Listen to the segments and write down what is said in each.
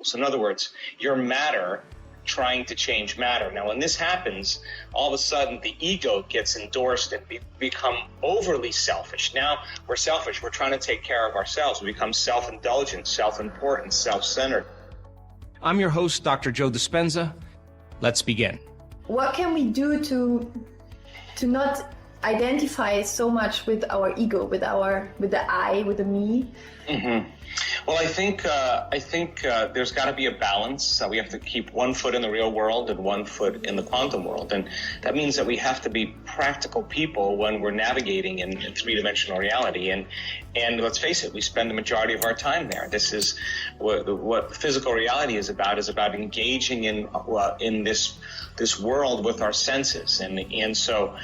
So in other words, your matter trying to change matter. Now, when this happens, all of a sudden the ego gets endorsed and become overly selfish. Now we're selfish. We're trying to take care of ourselves. We become self-indulgent, self-important, self-centered. I'm your host, Dr. Joe Dispenza. Let's begin. What can we do to not identify so much with our ego, with the I, with the me? Mm-hmm. Well, I think there's got to be a balance. We have to keep one foot in the real world and one foot in the quantum world, and that means that we have to be practical people when we're navigating in three-dimensional reality. And let's face it, we spend the majority of our time there. This is what physical reality is about engaging in this world with our senses, and so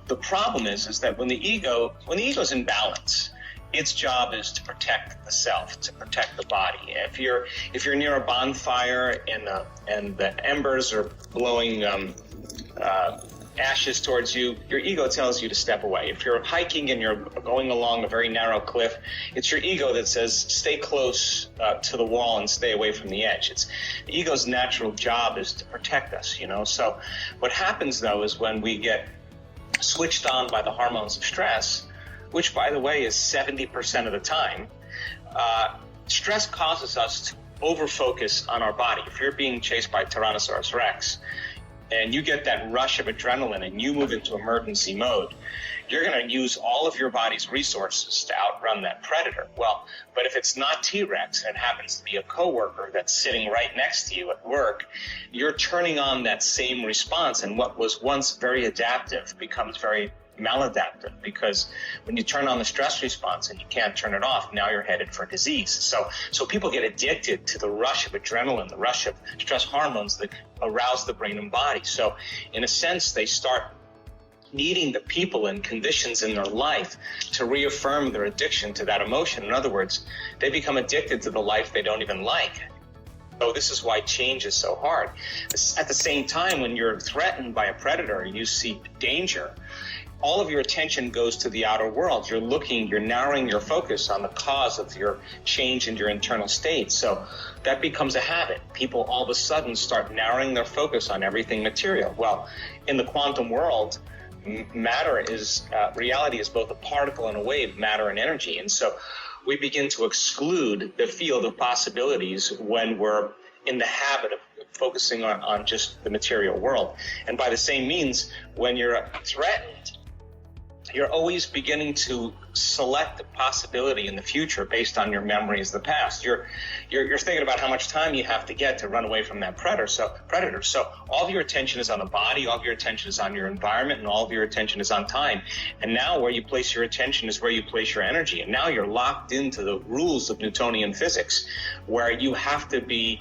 the problem is that when the ego's in balance, its job is to protect the self, to protect the body. If you're near a bonfire and the embers are blowing ashes towards you, your ego tells you to step away. If you're hiking and you're going along a very narrow cliff, it's your ego that says stay close to the wall and stay away from the edge. The ego's natural job is to protect us, So what happens though is when we get switched on by the hormones of stress, which, by the way, is 70% of the time, stress causes us to overfocus on our body. If you're being chased by Tyrannosaurus Rex and you get that rush of adrenaline and you move into emergency mode, you're going to use all of your body's resources to outrun that predator. Well, but if it's not T-Rex and it happens to be a coworker that's sitting right next to you at work, you're turning on that same response, and what was once very adaptive becomes very maladaptive, because when you turn on the stress response and you can't turn it off, now you're headed for disease. So people get addicted to the rush of adrenaline, the rush of stress hormones that arouse the brain and body. So in a sense, they start needing the people and conditions in their life to reaffirm their addiction to that emotion. In other words, they become addicted to the life they don't even like. So this is why change is so hard. At the same time, when you're threatened by a predator, you see danger, all of your attention goes to the outer world. You're narrowing your focus on the cause of your change in your internal state. So that becomes a habit. People all of a sudden start narrowing their focus on everything material. Well, in the quantum world, reality is both a particle and a wave, matter and energy. And so we begin to exclude the field of possibilities when we're in the habit of focusing on just the material world. And by the same means, when you're threatened, you're always beginning to select a possibility in the future based on your memories of the past. You're thinking about how much time you have to get to run away from that predator. So all of your attention is on the body, all of your attention is on your environment, and all of your attention is on time. And now where you place your attention is where you place your energy. And now you're locked into the rules of Newtonian physics, where you have to be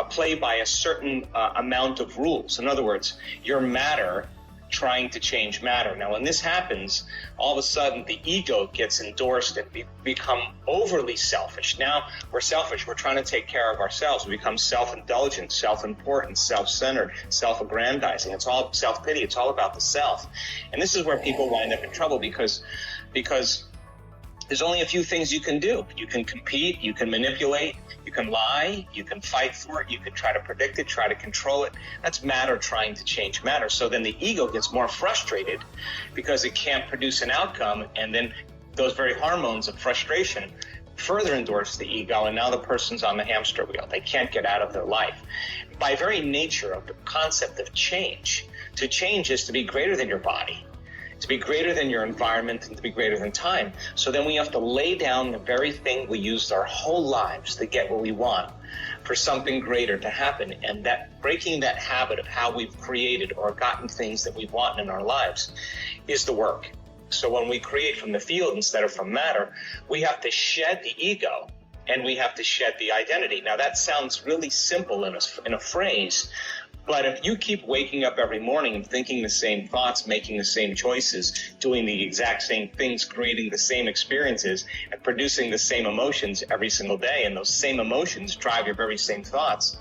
play by a certain amount of rules. In other words, your matter trying to change matter. Now, when this happens, all of a sudden the ego gets endorsed and become overly selfish. Now we're selfish. We're trying to take care of ourselves. We become self-indulgent, self-important, self-centered, self-aggrandizing. It's all self-pity. It's all about the self. And this is where people wind up in trouble because there's only a few things you can do. You can compete, you can manipulate, you can lie, you can fight for it, you can try to predict it, try to control it. That's matter trying to change matter. So then the ego gets more frustrated because it can't produce an outcome, and then those very hormones of frustration further endorse the ego, and now the person's on the hamster wheel. They can't get out of their life. By very nature of the concept of change, to change is to be greater than your body, to be greater than your environment, and to be greater than time. So then we have to lay down the very thing we used our whole lives to get what we want for something greater to happen. And that breaking that habit of how we've created or gotten things that we want in our lives is the work. So when we create from the field instead of from matter, we have to shed the ego and we have to shed the identity. Now that sounds really simple in a phrase, but if you keep waking up every morning and thinking the same thoughts, making the same choices, doing the exact same things, creating the same experiences, and producing the same emotions every single day, and those same emotions drive your very same thoughts,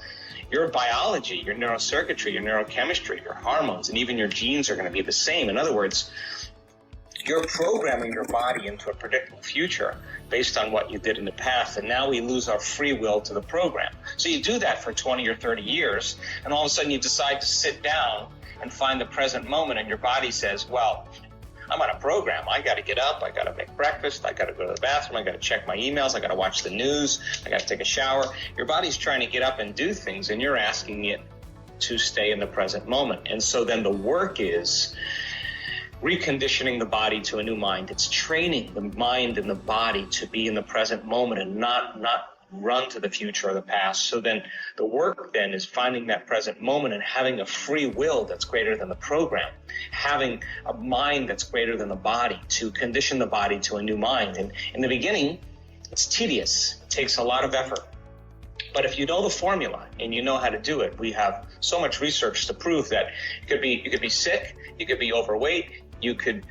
your biology, your neurocircuitry, your neurochemistry, your hormones, and even your genes are going to be the same. In other words, you're programming your body into a predictable future based on what you did in the past, and now we lose our free will to the program. So you do that for 20 or 30 years, and all of a sudden you decide to sit down and find the present moment, and your body says, well, I'm on a program. I got to get up. I got to make breakfast. I got to go to the bathroom. I got to check my emails. I got to watch the news. I got to take a shower. Your body's trying to get up and do things, and you're asking it to stay in the present moment. And so then the work is reconditioning the body to a new mind. It's training the mind and the body to be in the present moment and not run to the future or the past. So then the work then is finding that present moment and having a free will that's greater than the program, having a mind that's greater than the body to condition the body to a new mind. And in the beginning, it's tedious. It takes a lot of effort. But if you know the formula and you know how to do it, we have so much research to prove that you could be sick, you could be overweight, you could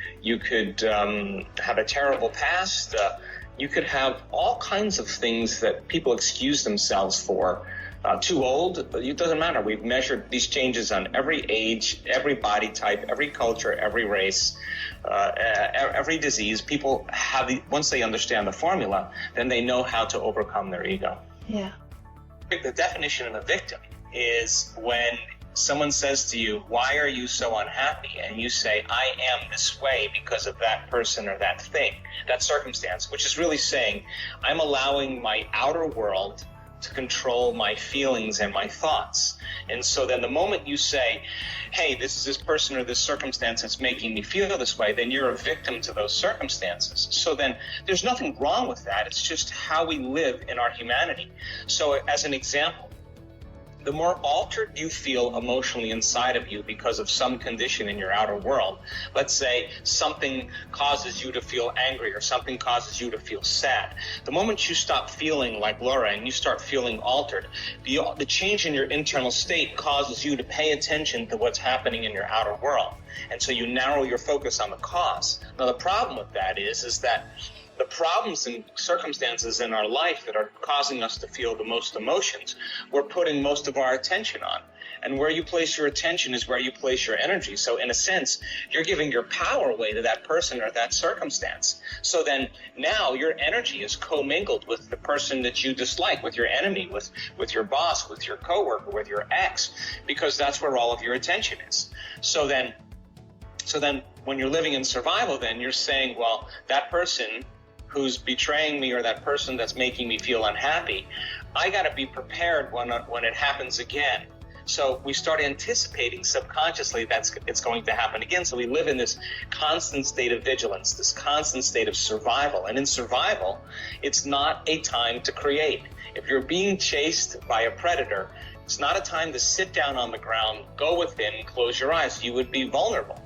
have a terrible past, you could have all kinds of things that people excuse themselves for. Too old, it doesn't matter. We've measured these changes on every age, every body type, every culture, every race, every disease. People have, once they understand the formula, then they know how to overcome their ego. Yeah. The definition of a victim is when someone says to you, why are you so unhappy? And you say, I am this way because of that person or that thing, that circumstance, which is really saying, I'm allowing my outer world to control my feelings and my thoughts. And so then the moment you say, hey, this is this person or this circumstance that's making me feel this way, then you're a victim to those circumstances. So then there's nothing wrong with that. It's just how we live in our humanity. So as an example, the more altered you feel emotionally inside of you because of some condition in your outer world, let's say something causes you to feel angry or something causes you to feel sad, the moment you stop feeling like Laura and you start feeling altered, the change in your internal state causes you to pay attention to what's happening in your outer world. And so you narrow your focus on the cause. Now the problem with that is that the problems and circumstances in our life that are causing us to feel the most emotions, we're putting most of our attention on. And where you place your attention is where you place your energy. So in a sense, you're giving your power away to that person or that circumstance. So then now your energy is commingled with the person that you dislike, with your enemy, with your boss, with your coworker, with your ex, because that's where all of your attention is. So then when you're living in survival, then you're saying, well, that person who's betraying me or that person that's making me feel unhappy, I got to be prepared when it happens again. So we start anticipating subconsciously it's going to happen again. So we live in this constant state of vigilance, this constant state of survival. And in survival, it's not a time to create. If you're being chased by a predator, it's not a time to sit down on the ground, go within, close your eyes. You would be vulnerable.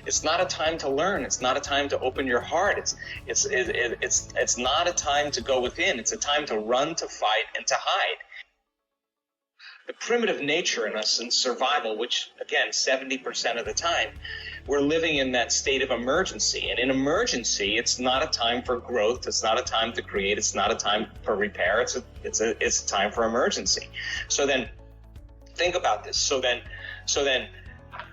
It's not a time to learn. It's not a time to open your heart. It's not a time to go within. It's a time to run, to fight, and to hide. The primitive nature in us in survival, which again, 70% of the time, we're living in that state of emergency. And in emergency, it's not a time for growth. It's not a time to create. It's not a time for repair. It's a time for emergency. So then, think about this. So then,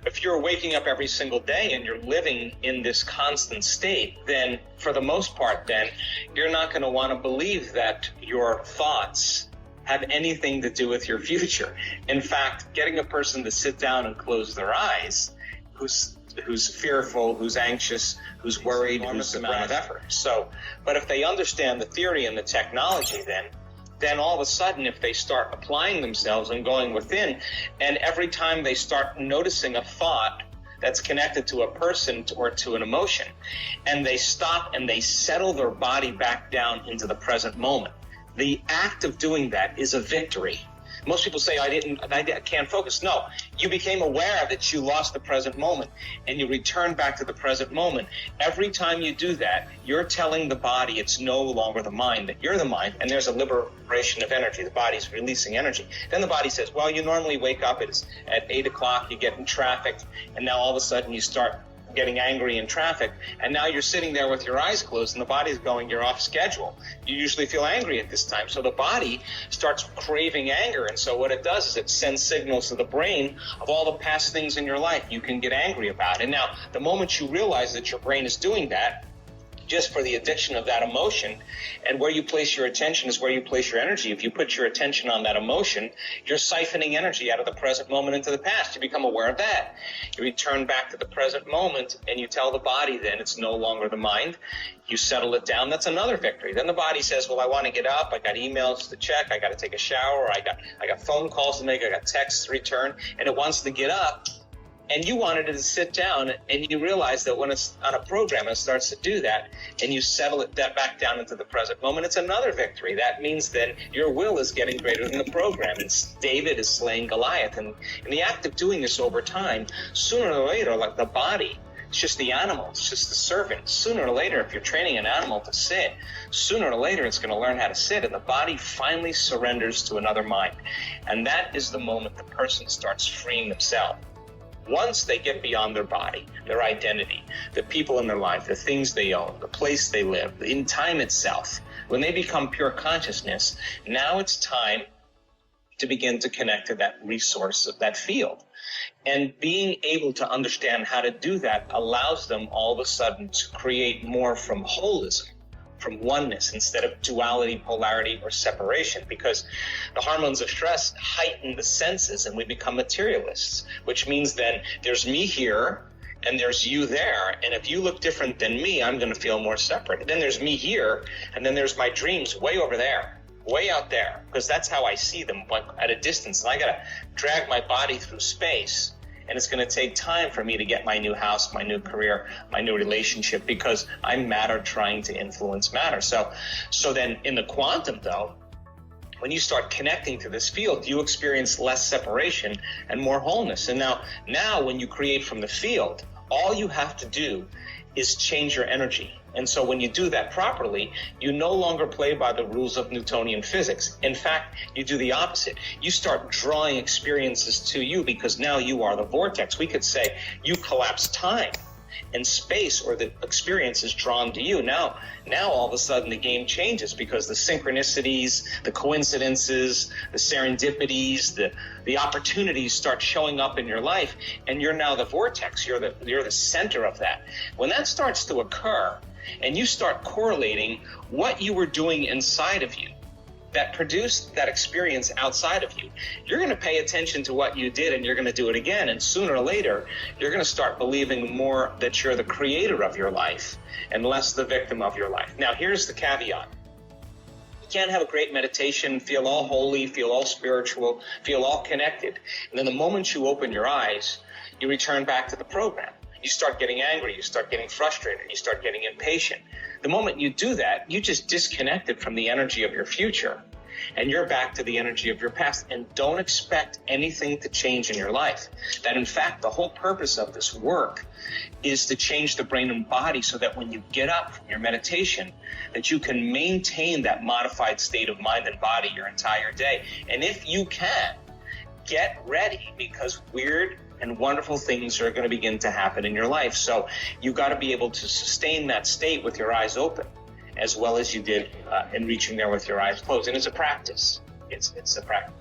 if you're waking up every single day and you're living in this constant state, then for the most part, then you're not going to want to believe that your thoughts have anything to do with your future. In fact, getting a person to sit down and close their eyes, who's fearful, who's anxious, who's worried, who's amount of effort. So, but if they understand the theory and the technology, then all of a sudden, if they start applying themselves and going within, and every time they start noticing a thought that's connected to a person or to an emotion, and they stop and they settle their body back down into the present moment, the act of doing that is a victory. Most people say, I can't focus. No, you became aware that you lost the present moment and you return back to the present moment. Every time you do that, you're telling the body it's no longer the mind, that you're the mind, and there's a liberation of energy. The body's releasing energy. Then the body says, well, you normally wake up at 8 o'clock, you get in traffic, and now all of a sudden you start getting angry in traffic, and now you're sitting there with your eyes closed and the body's going, you're off schedule. You usually feel angry at this time. So the body starts craving anger, and so what it does is it sends signals to the brain of all the past things in your life you can get angry about. And now the moment you realize that your brain is doing that, just for the addiction of that emotion. And where you place your attention is where you place your energy. If you put your attention on that emotion, you're siphoning energy out of the present moment into the past. You become aware of that. You return back to the present moment, and you tell the body then it's no longer the mind. You settle it down. That's another victory. Then the body says, well, I want to get up. I got emails to check. I got to take a shower. I got phone calls to make. I got texts to return. And it wants to get up. And you wanted it to sit down, and you realize that when it's on a program, it starts to do that, and you settle it back down into the present moment. It's another victory. That means then your will is getting greater than the program. And David is slaying Goliath. And in the act of doing this over time, sooner or later, like the body, it's just the animal, it's just the servant. Sooner or later, if you're training an animal to sit, sooner or later it's going to learn how to sit, and the body finally surrenders to another mind. And that is the moment the person starts freeing themselves. Once they get beyond their body, their identity, the people in their life, the things they own, the place they live, in time itself, when they become pure consciousness, now it's time to begin to connect to that resource of that field. And being able to understand how to do that allows them all of a sudden to create more from holism, from oneness, instead of duality, polarity, or separation, because the hormones of stress heighten the senses and we become materialists, which means then there's me here and there's you there, and if you look different than me, I'm going to feel more separate. Then there's me here, and then there's my dreams way over there, way out there, because that's how I see them, like at a distance, and I got to drag my body through space. And it's going to take time for me to get my new house, my new career, my new relationship, because I'm matter trying to influence matter. So then in the quantum, though, when you start connecting to this field, you experience less separation and more wholeness. And now when you create from the field, all you have to do is change your energy. And so when you do that properly, you no longer play by the rules of Newtonian physics. In fact, you do the opposite. You start drawing experiences to you, because now you are the vortex. We could say you collapse time and space, or the experience is drawn to you. Now all of a sudden the game changes, because the synchronicities, the coincidences, the serendipities, the opportunities start showing up in your life, and you're now the vortex. You're the center of that. When that starts to occur, and you start correlating what you were doing inside of you that produced that experience outside of you, you're going to pay attention to what you did, and you're going to do it again. And sooner or later, you're going to start believing more that you're the creator of your life and less the victim of your life. Now, here's the caveat. You can't have a great meditation, feel all holy, feel all spiritual, feel all connected, and then the moment you open your eyes, you return back to the program. You start getting angry, you start getting frustrated, you start getting impatient. The moment you do that, you just disconnected from the energy of your future, and you're back to the energy of your past. And don't expect anything to change in your life. That in fact, the whole purpose of this work is to change the brain and body, so that when you get up from your meditation, that you can maintain that modified state of mind and body your entire day. And if you can, get ready, because weird and wonderful things are going to begin to happen in your life. So you got to be able to sustain that state with your eyes open, as well as you did in reaching there with your eyes closed. And it's a practice. It's a practice.